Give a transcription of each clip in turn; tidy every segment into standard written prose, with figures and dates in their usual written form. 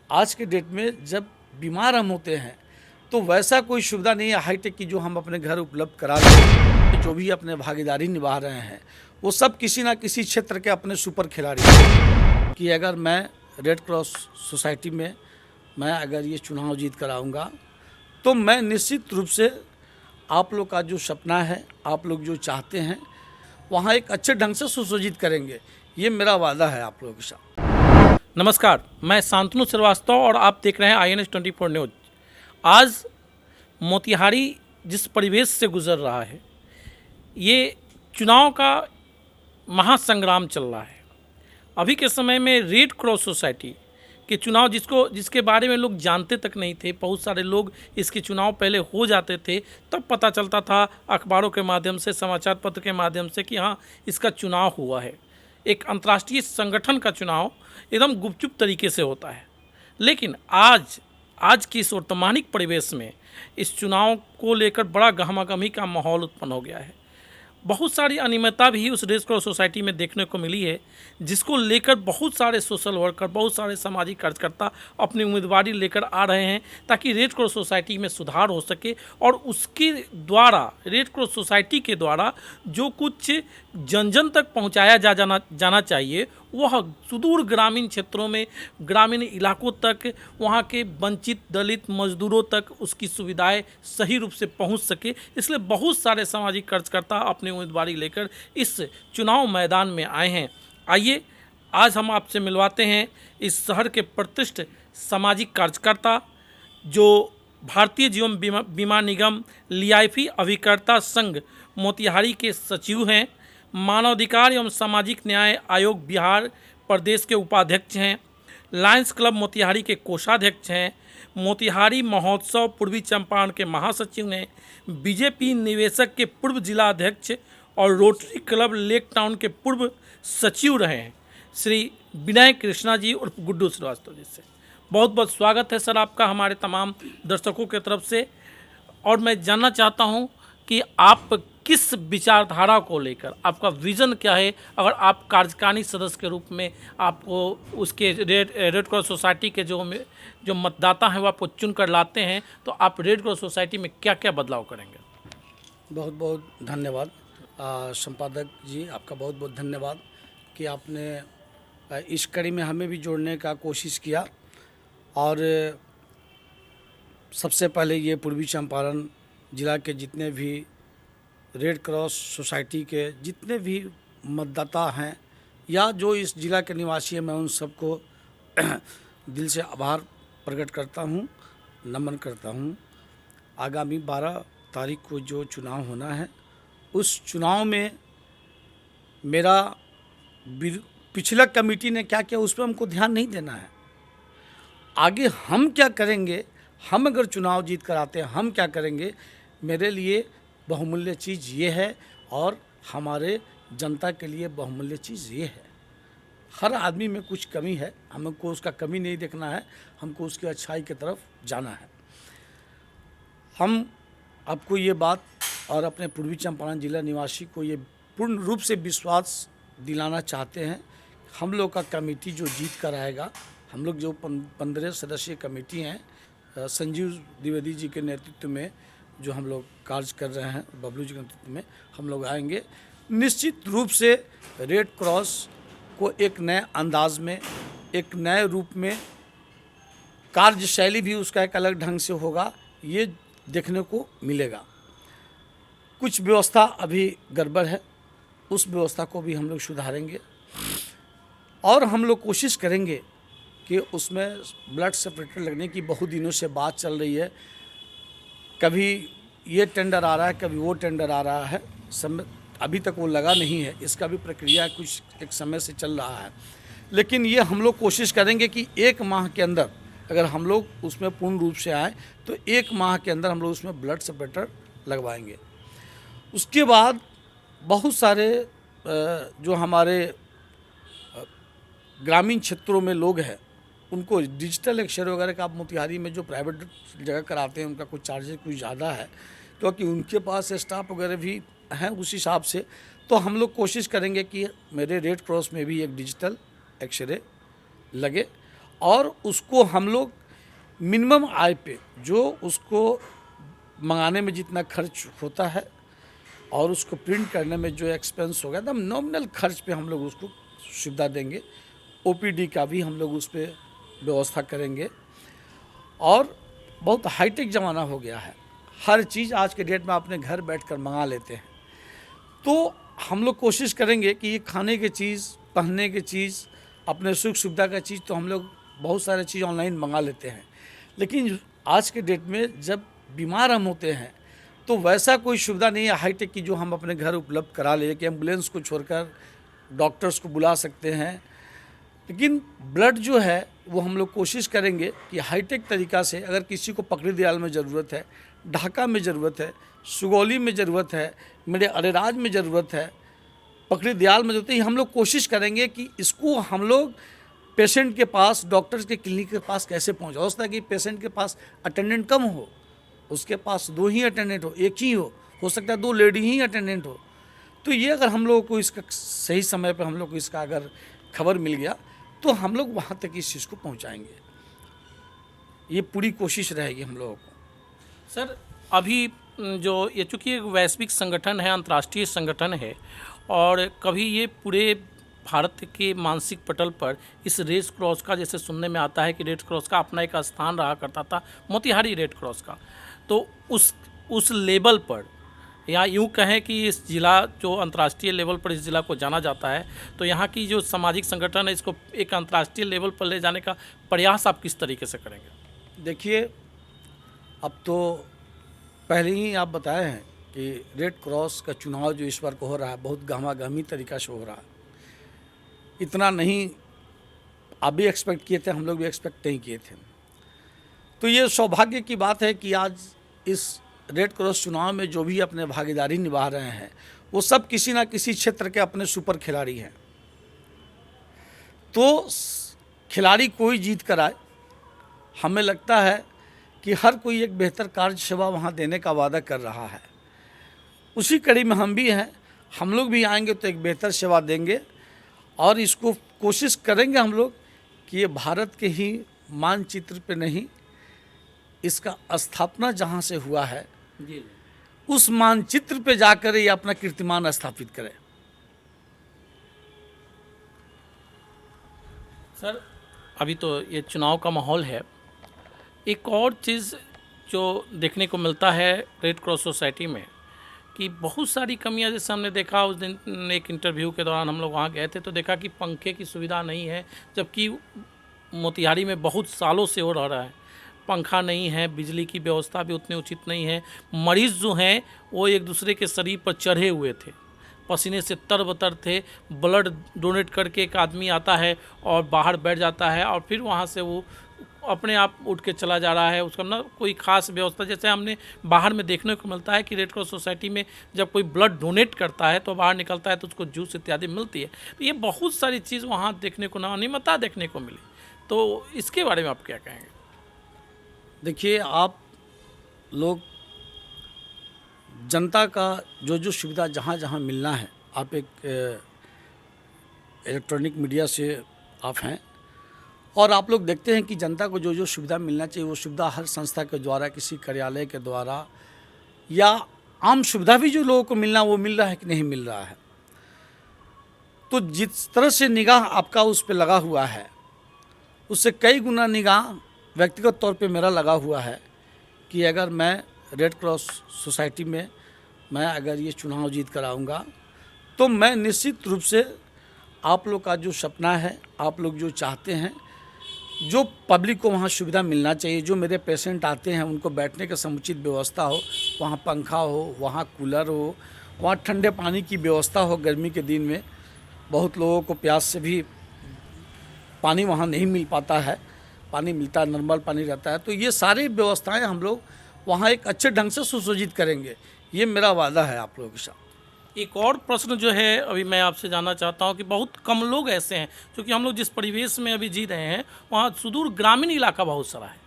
आज के डेट में जब बीमार हम होते हैं तो वैसा कोई सुविधा नहीं है हाईटेक की जो हम अपने घर उपलब्ध करा रहे हैं। जो भी अपने भागीदारी निभा रहे हैं वो सब किसी ना किसी क्षेत्र के अपने सुपर खिलाड़ी हैं कि अगर मैं रेड क्रॉस सोसाइटी में मैं अगर ये चुनाव जीत कर आऊँगा तो मैं निश्चित रूप से आप लोग का जो सपना है, आप लोग जो चाहते हैं, वहाँ एक अच्छे ढंग से सुसज्जित करेंगे। ये मेरा वादा है आप लोगों के साथ। नमस्कार, मैं शांतनु श्रीवास्तव और आप देख रहे हैं INS24 न्यूज़। आज मोतिहारी जिस परिवेश से गुजर रहा है, ये चुनाव का महासंग्राम चल रहा है। अभी के समय में रेड क्रॉस सोसाइटी के चुनाव जिसके बारे में लोग जानते तक नहीं थे, बहुत सारे लोग इसके चुनाव पहले हो जाते थे तब पता चलता था अखबारों के माध्यम से, समाचार पत्र के माध्यम से कि हाँ इसका चुनाव हुआ है। एक अंतर्राष्ट्रीय संगठन का चुनाव एकदम गुपचुप तरीके से होता है, लेकिन आज की इस वर्तमानिक परिवेश में इस चुनाव को लेकर बड़ा गहमागहमी का माहौल उत्पन्न हो गया है। बहुत सारी अनियमितता भी उस रेड क्रॉस सोसाइटी में देखने को मिली है, जिसको लेकर बहुत सारे सोशल वर्कर, बहुत सारे सामाजिक कार्यकर्ता अपनी उम्मीदवारी लेकर आ रहे हैं ताकि रेड क्रॉस सोसाइटी में सुधार हो सके और उसके द्वारा, रेड क्रॉस सोसाइटी के द्वारा जो कुछ जन जन तक पहुंचाया जाना चाहिए वह सुदूर ग्रामीण क्षेत्रों में, ग्रामीण इलाकों तक, वहाँ के वंचित दलित मजदूरों तक उसकी सुविधाएं सही रूप से पहुँच सके। इसलिए बहुत सारे सामाजिक कार्यकर्ता अपनी उम्मीदवारी लेकर इस चुनाव मैदान में आए हैं। आइए आज हम आपसे मिलवाते हैं इस शहर के प्रतिष्ठित सामाजिक कार्यकर्ता जो भारतीय जीवन बीमा निगम लियाइफी अभिकर्ता संघ मोतिहारी के सचिव हैं, मानवाधिकार एवं सामाजिक न्याय आयोग बिहार प्रदेश के उपाध्यक्ष हैं, लायंस क्लब मोतिहारी के कोषाध्यक्ष हैं, मोतिहारी महोत्सव पूर्वी चंपारण के महासचिव हैं, बीजेपी निवेशक के पूर्व जिला अध्यक्ष और रोटरी क्लब लेक टाउन के पूर्व सचिव रहे हैं, श्री विनय कृष्णा जी और गुड्डू श्रीवास्तव जी से बहुत बहुत स्वागत है सर आपका हमारे तमाम दर्शकों की तरफ से। और मैं जानना चाहता हूं कि आप किस विचारधारा को लेकर, आपका विज़न क्या है, अगर आप कार्यकारिणी सदस्य के रूप में आपको उसके रेड क्रॉस सोसाइटी के जो मतदाता हैं वो आपको चुन कर लाते हैं तो आप रेड क्रॉस सोसाइटी में क्या क्या बदलाव करेंगे? बहुत बहुत धन्यवाद संपादक जी, आपका बहुत बहुत धन्यवाद कि आपने इस कड़ी में हमें भी जोड़ने का कोशिश किया। और सबसे पहले ये पूर्वी चंपारण ज़िला के जितने भी रेड क्रॉस सोसाइटी के जितने भी मतदाता हैं या जो इस ज़िला के निवासी हैं, मैं उन सबको दिल से आभार प्रकट करता हूँ, नमन करता हूँ। आगामी 12 तारीख को जो चुनाव होना है उस चुनाव में मेरा पिछला कमेटी ने क्या किया उस पर हमको ध्यान नहीं देना है। आगे हम क्या करेंगे, हम अगर चुनाव जीत कर आते हैं हम क्या करेंगे, मेरे लिए बहुमूल्य चीज़ ये है और हमारे जनता के लिए बहुमूल्य चीज़ ये है। हर आदमी में कुछ कमी है, हमको उसका कमी नहीं देखना है, हमको उसकी अच्छाई की तरफ जाना है। हम आपको ये बात और अपने पूर्वी चंपारण जिला निवासी को ये पूर्ण रूप से विश्वास दिलाना चाहते हैं। हम लोग का कमेटी जो जीत कर आएगा, हम लोग जो 15 सदस्यीय कमेटी हैं, संजीव द्विवेदी जी के नेतृत्व में जो हम लोग कार्य कर रहे हैं, बबलू जी के नेतृत्व में हम लोग आएंगे। निश्चित रूप से रेड क्रॉस को एक नए अंदाज में, एक नए रूप में, कार्यशैली भी उसका एक अलग ढंग से होगा, ये देखने को मिलेगा। कुछ व्यवस्था अभी गड़बड़ है, उस व्यवस्था को भी हम लोग सुधारेंगे और हम लोग कोशिश करेंगे कि उसमें ब्लड सेपरेटर लगने की बहुत दिनों से बात चल रही है। कभी ये टेंडर आ रहा है, कभी वो टेंडर आ रहा है, समय अभी तक वो लगा नहीं है। इसका भी प्रक्रिया कुछ एक समय से चल रहा है, लेकिन ये हम लोग कोशिश करेंगे कि 1 माह के अंदर अगर हम लोग उसमें पूर्ण रूप से आए तो 1 माह के अंदर हम लोग उसमें ब्लड सेपरेटर लगवाएंगे। उसके बाद बहुत सारे जो हमारे ग्रामीण क्षेत्रों में लोग हैं उनको डिजिटल एक्सरे वगैरह का, आप मोतिहारी में जो प्राइवेट जगह कराते हैं उनका कुछ चार्जेस कुछ ज़्यादा है, क्योंकि उनके पास स्टाफ वगैरह भी हैं उस हिसाब से। तो हम लोग कोशिश करेंगे कि मेरे रेड क्रॉस में भी एक डिजिटल एक्सरे लगे और उसको हम लोग मिनिमम आय पे, जो उसको मंगाने में जितना खर्च होता है और उसको प्रिंट करने में जो एक्सपेंस होगा, एकदम नॉमिनल खर्च पे हम लोग उसको सुविधा देंगे। ओपीडी का भी हम लोग उस पर व्यवस्था करेंगे। और बहुत हाईटेक ज़माना हो गया है, हर चीज़ आज के डेट में अपने घर बैठकर मंगा लेते हैं। तो हम लोग कोशिश करेंगे कि ये खाने की चीज़, पहनने की चीज़, अपने सुख सुविधा का चीज़ तो हम लोग बहुत सारे चीज़ ऑनलाइन मंगा लेते हैं, लेकिन आज के डेट में जब बीमार हम होते हैं तो वैसा कोई सुविधा नहीं है हाईटेक की जो हम अपने घर उपलब्ध करा ले, कि एम्बुलेंस को छोड़कर डॉक्टर्स को बुला सकते हैं। लेकिन ब्लड जो है वो हम लोग कोशिश करेंगे कि हाईटेक तरीक़ा से, अगर किसी को पकड़ी दयाल में ज़रूरत है, ढाका में ज़रूरत है, सुगौली में ज़रूरत है, मेरे अरेराज में ज़रूरत है, पकड़ी दयाल में ज़रूरत है, हम लोग कोशिश करेंगे कि इसको हम लोग पेशेंट के पास, डॉक्टर्स के क्लिनिक के पास कैसे पहुँचा। हो सकता है कि पेशेंट के पास अटेंडेंट कम हो, उसके पास 2 ही अटेंडेंट हो, 1 ही हो सकता है 2 लेडी ही अटेंडेंट हो। तो ये अगर हम लोगों को इसका सही समय पर हम लोग को इसका अगर खबर मिल गया तो हम लोग वहाँ तक इस चीज़ को पहुँचाएँगे। ये पूरी कोशिश रहेगी हम लोगों को। सर, अभी जो ये चूँकि एक वैश्विक संगठन है, अंतर्राष्ट्रीय संगठन है, और कभी ये पूरे भारत के मानसिक पटल पर इस रेड क्रॉस का, जैसे सुनने में आता है कि रेड क्रॉस का अपना एक स्थान रहा करता था, मोतिहारी रेड क्रॉस का, तो उस लेवल पर, या यूँ कहें कि इस ज़िला जो अंतर्राष्ट्रीय लेवल पर इस ज़िला को जाना जाता है, तो यहाँ की जो सामाजिक संगठन है इसको एक अंतर्राष्ट्रीय लेवल पर ले जाने का प्रयास आप किस तरीके से करेंगे? देखिए, अब तो पहले ही आप बताए हैं कि रेड क्रॉस का चुनाव जो इस बार को हो रहा है बहुत गहमा-गहमी तरीक़ा से हो रहा है। इतना नहीं आप भी एक्सपेक्ट किए थे, हम लोग भी एक्सपेक्ट नहीं किए थे। तो ये सौभाग्य की बात है कि आज इस रेड क्रॉस चुनाव में जो भी अपने भागीदारी निभा रहे हैं वो सब किसी ना किसी क्षेत्र के अपने सुपर खिलाड़ी हैं। तो खिलाड़ी कोई जीत कर आए, हमें लगता है कि हर कोई एक बेहतर कार्य सेवा वहाँ देने का वादा कर रहा है। उसी कड़ी में हम भी हैं, हम लोग भी आएंगे तो एक बेहतर सेवा देंगे और इसको कोशिश करेंगे हम लोग कि ये भारत के ही मानचित्र पे नहीं, इसका स्थापना जहाँ से हुआ है जी, उस मानचित्र पे जाकर ये अपना कीर्तिमान स्थापित करे। सर, अभी तो ये चुनाव का माहौल है, एक और चीज़ जो देखने को मिलता है रेड क्रॉस सोसाइटी में कि बहुत सारी कमियां, जैसे हमने देखा उस दिन एक इंटरव्यू के दौरान हम लोग वहाँ गए थे तो देखा कि पंखे की सुविधा नहीं है, जबकि मोतिहारी में बहुत सालों से हो रहा है, पंखा नहीं है, बिजली की व्यवस्था भी उतनी उचित नहीं है। मरीज़ जो हैं वो एक दूसरे के शरीर पर चढ़े हुए थे, पसीने से तरबतर थे। ब्लड डोनेट करके एक आदमी आता है और बाहर बैठ जाता है और फिर वहाँ से वो अपने आप उठ के चला जा रहा है, उसका ना कोई ख़ास व्यवस्था, जैसे हमने बाहर में देखने को मिलता है कि रेड क्रॉस सोसाइटी में जब कोई ब्लड डोनेट करता है तो बाहर निकलता है तो उसको जूस इत्यादि मिलती है। तो ये बहुत सारी चीज़ वहाँ देखने को ना, अनियमितता देखने को मिली, तो इसके बारे में आप क्या कहेंगे? देखिए, आप लोग जनता का जो सुविधा जहाँ जहाँ मिलना है, आप एक इलेक्ट्रॉनिक मीडिया से आप हैं और आप लोग देखते हैं कि जनता को जो सुविधा मिलना चाहिए वो सुविधा हर संस्था के द्वारा, किसी कार्यालय के द्वारा या आम सुविधा भी जो लोगों को मिलना वो मिल रहा है कि नहीं मिल रहा है। तो जिस तरह से निगाह आपका उस पर लगा हुआ है उससे कई गुना निगाह व्यक्तिगत तौर पे मेरा लगा हुआ है कि अगर मैं रेड क्रॉस सोसाइटी में मैं अगर ये चुनाव जीत कर आऊँगा तो मैं निश्चित रूप से आप लोग का जो सपना है, आप लोग जो चाहते हैं, जो पब्लिक को वहाँ सुविधा मिलना चाहिए, जो मेरे पेशेंट आते हैं उनको बैठने का समुचित व्यवस्था हो, वहाँ पंखा हो, वहाँ कूलर हो, वहाँ ठंडे पानी की व्यवस्था हो। गर्मी के दिन में बहुत लोगों को प्यास से भी पानी वहाँ नहीं मिल पाता है, पानी मिलता है, नॉर्मल पानी रहता है। तो ये सारी व्यवस्थाएं हम लोग वहाँ एक अच्छे ढंग से सुसज्जित करेंगे, ये मेरा वादा है आप लोगों के साथ। एक और प्रश्न जो है अभी मैं आपसे जानना चाहता हूं कि बहुत कम लोग ऐसे हैं, क्योंकि हम लोग जिस परिवेश में अभी जी रहे हैं वहाँ सुदूर ग्रामीण इलाका बहुत सारा है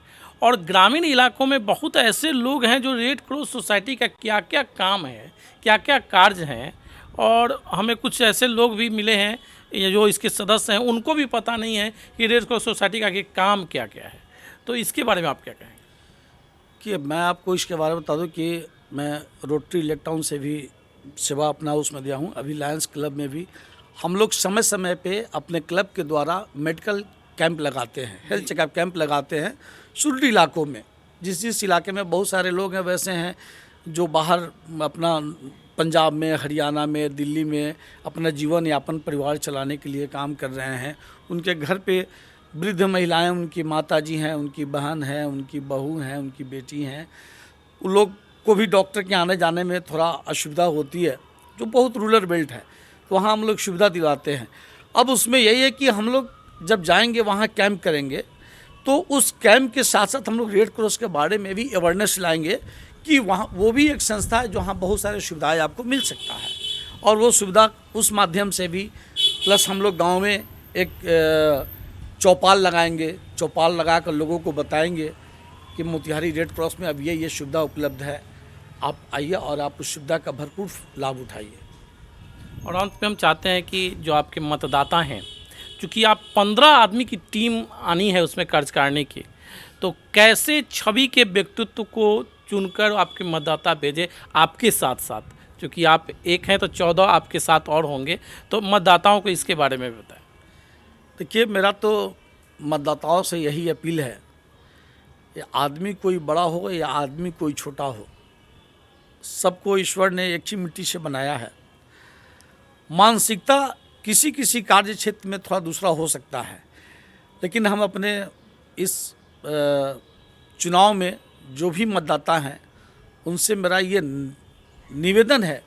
और ग्रामीण इलाकों में बहुत ऐसे लोग हैं जो रेड क्रॉस सोसाइटी का क्या क्या काम है, क्या क्या कार्य हैं, और हमें कुछ ऐसे लोग भी मिले हैं ये जो इसके सदस्य हैं उनको भी पता नहीं है कि रेड क्रॉस सोसाइटी का आगे काम क्या क्या है। तो इसके बारे में आप क्या कहेंगे? कि मैं आपको इसके बारे में बता दूं कि मैं रोटरी इलेक्ट्रॉन से भी सेवा अपना उसमें दिया हूं। अभी लायंस क्लब में भी हम लोग समय समय पे अपने क्लब के द्वारा मेडिकल कैंप लगाते हैं, हेल्थ चेकअप कैंप लगाते हैं सुदूर इलाकों में। जिस इलाके में बहुत सारे लोग हैं वैसे हैं जो बाहर अपना पंजाब में, हरियाणा में, दिल्ली में अपना जीवन यापन परिवार चलाने के लिए काम कर रहे हैं। उनके घर पे वृद्ध महिलाएं, उनकी माताजी हैं, उनकी बहन है, उनकी बहू हैं, उनकी बेटी हैं, उन लोग को भी डॉक्टर के आने जाने में थोड़ा असुविधा होती है, जो बहुत रूरल बेल्ट है, तो वहाँ हम लोग सुविधा दिलाते हैं। अब उसमें यही है कि हम लोग जब जाएंगे वहाँ कैंप करेंगे तो उस कैंप के साथ साथ हम लोग रेड क्रॉस के बारे में भी अवेयरनेस लाएंगे कि वहाँ वो भी एक संस्था है जहाँ बहुत सारे सुविधाएं आपको मिल सकता है, और वो सुविधा उस माध्यम से भी। प्लस हम लोग गाँव में एक चौपाल लगाएंगे, चौपाल लगा कर लोगों को बताएंगे कि मोतिहारी रेड क्रॉस में अब ये सुविधा उपलब्ध है, आप आइए और आप उस सुविधा का भरपूर लाभ उठाइए। और अंत में हम चाहते हैं कि जो आपके मतदाता हैं, चूँकि आप 15 आदमी की टीम आनी है उसमें कार्य करने की, तो कैसे छवि के व्यक्तित्व को चुनकर आपके मतदाता भेजे आपके साथ साथ, क्योंकि आप एक हैं तो 14 आपके साथ और होंगे, तो मतदाताओं को इसके बारे में बताएं। देखिए, मेरा तो मतदाताओं से यही अपील है, ये आदमी कोई बड़ा हो या आदमी कोई छोटा हो, सबको ईश्वर ने एक ही मिट्टी से बनाया है। मानसिकता किसी किसी कार्य क्षेत्र में थोड़ा दूसरा हो सकता है, लेकिन हम अपने इस चुनाव में जो भी मतदाता हैं उनसे मेरा ये निवेदन है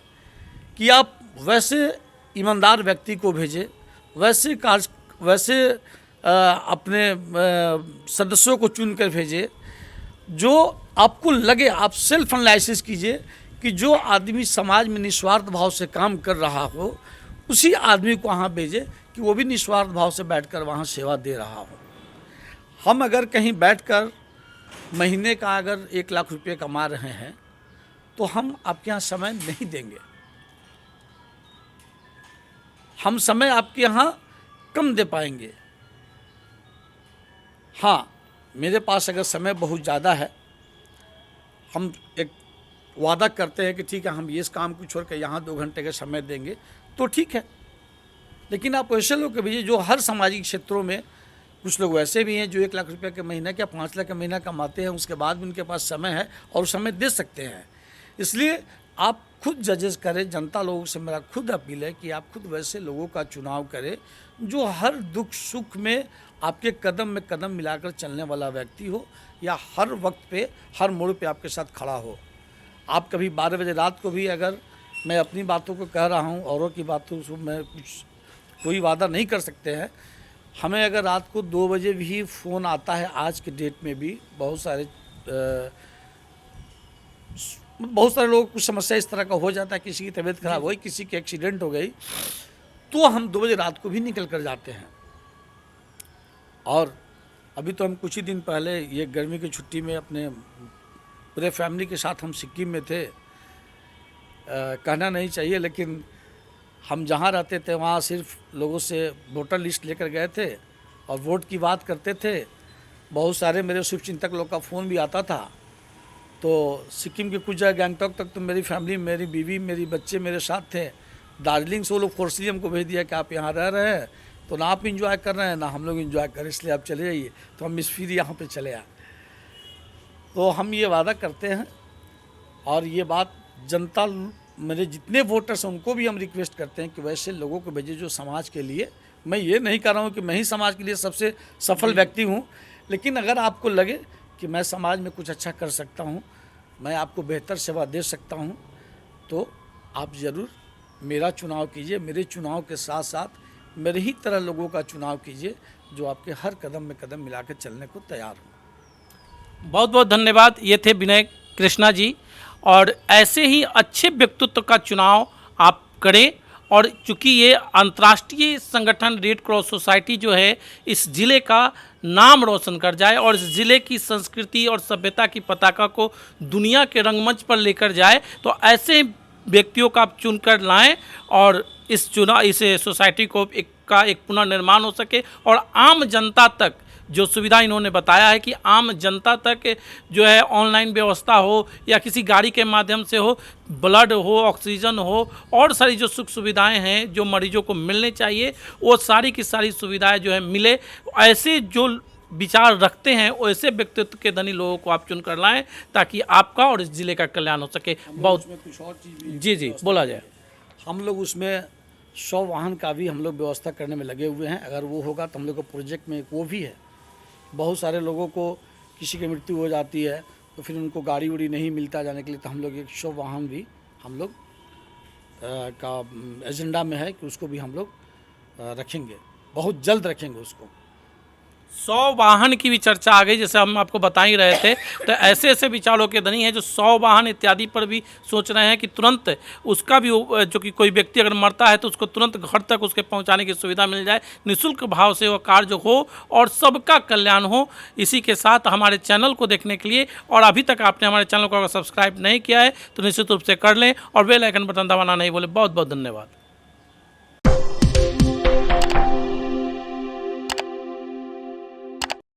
कि आप वैसे ईमानदार व्यक्ति को भेजें, वैसे अपने सदस्यों को चुन कर भेजें जो आपको लगे। आप सेल्फ एनालिसिस कीजिए कि जो आदमी समाज में निस्वार्थ भाव से काम कर रहा हो उसी आदमी को वहाँ भेजें कि वो भी निस्वार्थ भाव से बैठकर वहाँ सेवा दे रहा हो। हम अगर कहीं बैठकर महीने का अगर 1 लाख रुपये कमा रहे हैं तो हम आपके यहाँ समय नहीं देंगे, हम समय आपके यहाँ कम दे पाएंगे। हाँ, मेरे पास अगर समय बहुत ज़्यादा है, हम एक वादा करते हैं कि ठीक है हम इस काम को छोड़ कर यहाँ 2 घंटे का समय देंगे, तो ठीक है। लेकिन आप ऐसे लोग के भेजिए जो हर सामाजिक क्षेत्रों में, कुछ लोग वैसे भी हैं जो 1 लाख रुपये के महीने या 5 लाख का महीना कमाते हैं, उसके बाद भी उनके पास समय है और समय दे सकते हैं। इसलिए आप खुद जजेस करें। जनता लोगों से मेरा खुद अपील है कि आप खुद वैसे लोगों का चुनाव करें जो हर दुख सुख में आपके कदम में कदम मिलाकर चलने वाला व्यक्ति हो, या हर वक्त पे हर मोड़ पे आपके साथ खड़ा हो। आप कभी 12 बजे रात को भी, अगर मैं अपनी बातों को कह रहा हूँ, औरों की बातों से मैं कोई वादा नहीं कर सकते हैं। हमें अगर रात को 2 बजे भी फ़ोन आता है, आज के डेट में भी बहुत सारे लोगों को समस्या इस तरह का हो जाता है, किसी की तबीयत खराब हो गई, किसी की एक्सीडेंट हो गई, तो हम 2 बजे रात को भी निकल कर जाते हैं। और अभी तो हम कुछ ही दिन पहले ये गर्मी की छुट्टी में अपने पूरे फैमिली के साथ हम सिक्किम में थे। कहना नहीं चाहिए, लेकिन हम जहाँ रहते थे वहाँ सिर्फ लोगों से वोटर लिस्ट लेकर गए थे और वोट की बात करते थे। बहुत सारे मेरे शुभचिंतक लोग का फ़ोन भी आता था। तो सिक्किम के कुछ जगह गैंगटॉक तक तो मेरी फैमिली, मेरी बीवी, मेरी बच्चे मेरे साथ थे। दार्जिलिंग से वो लोग फोर्सली हमको भेज दिया कि आप यहाँ रह रहे हैं तो ना आप इंजॉय कर रहे हैं ना हम लोग इंजॉय करें, इसलिए आप चले जाइए। तो हम मिसफिर यहाँ पे चले आए। तो हम ये वादा करते हैं और ये बात जनता, मेरे जितने वोटर्स हैं उनको भी हम रिक्वेस्ट करते हैं कि वैसे लोगों को भेजें जो समाज के लिए, मैं ये नहीं कर रहा हूँ कि मैं ही समाज के लिए सबसे सफल व्यक्ति हूँ, लेकिन अगर आपको लगे कि मैं समाज में कुछ अच्छा कर सकता हूँ, मैं आपको बेहतर सेवा दे सकता हूँ, तो आप ज़रूर मेरा चुनाव कीजिए। मेरे चुनाव के साथ साथ मेरे ही तरह लोगों का चुनाव कीजिए जो आपके हर कदम में कदम मिलाकर चलने को तैयार हो। बहुत बहुत धन्यवाद। ये थे विनय कृष्णा जी। और ऐसे ही अच्छे व्यक्तित्व का चुनाव आप करें। और चूँकि ये अंतर्राष्ट्रीय संगठन रेड क्रॉस सोसाइटी जो है इस ज़िले का नाम रोशन कर जाए और इस ज़िले की संस्कृति और सभ्यता की पताका को दुनिया के रंगमंच पर लेकर जाए, तो ऐसे व्यक्तियों का आप चुनकर लाएं और इस सोसाइटी को एक का एक पुनर्निर्माण हो सके और आम जनता तक जो सुविधा इन्होंने बताया है कि आम जनता तक जो है ऑनलाइन व्यवस्था हो या किसी गाड़ी के माध्यम से हो, ब्लड हो, ऑक्सीजन हो और सारी जो सुख सुविधाएं हैं जो मरीजों को मिलने चाहिए वो सारी की सारी सुविधाएं जो है मिले। ऐसे जो विचार रखते हैं वैसे व्यक्तित्व के धनी लोगों को आप चुन कर लाएं ताकि आपका और इस जिले का कल्याण हो सके। बहुत उसमें कुछ और चीज़ भी जी जी बोला जाए। हम लोग उसमें 100 वाहन का भी हम लोग व्यवस्था करने में लगे हुए हैं। अगर वो होगा तो हम लोग को प्रोजेक्ट में वो भी है। बहुत सारे लोगों को किसी की मृत्यु हो जाती है तो फिर उनको गाड़ी उड़ी नहीं मिलता जाने के लिए, तो हम लोग 100 वाहन भी हम लोग का एजेंडा में है कि उसको भी हम लोग रखेंगे, बहुत जल्द रखेंगे उसको। 100 वाहन की भी चर्चा आ गई, जैसे हम आपको बता ही रहे थे। तो ऐसे ऐसे विचारों के धनी हैं जो 100 वाहन इत्यादि पर भी सोच रहे हैं कि तुरंत उसका भी जो कि कोई व्यक्ति अगर मरता है तो उसको तुरंत घर तक उसके पहुंचाने की सुविधा मिल जाए, निःशुल्क भाव से वो कार्य हो और सबका कल्याण हो। इसी के साथ हमारे चैनल को देखने के लिए, और अभी तक आपने हमारे चैनल को अगर सब्सक्राइब नहीं किया है तो निश्चित रूप से कर लें और बेल आइकन बटन दबाना नहीं भूलें। बहुत बहुत धन्यवाद।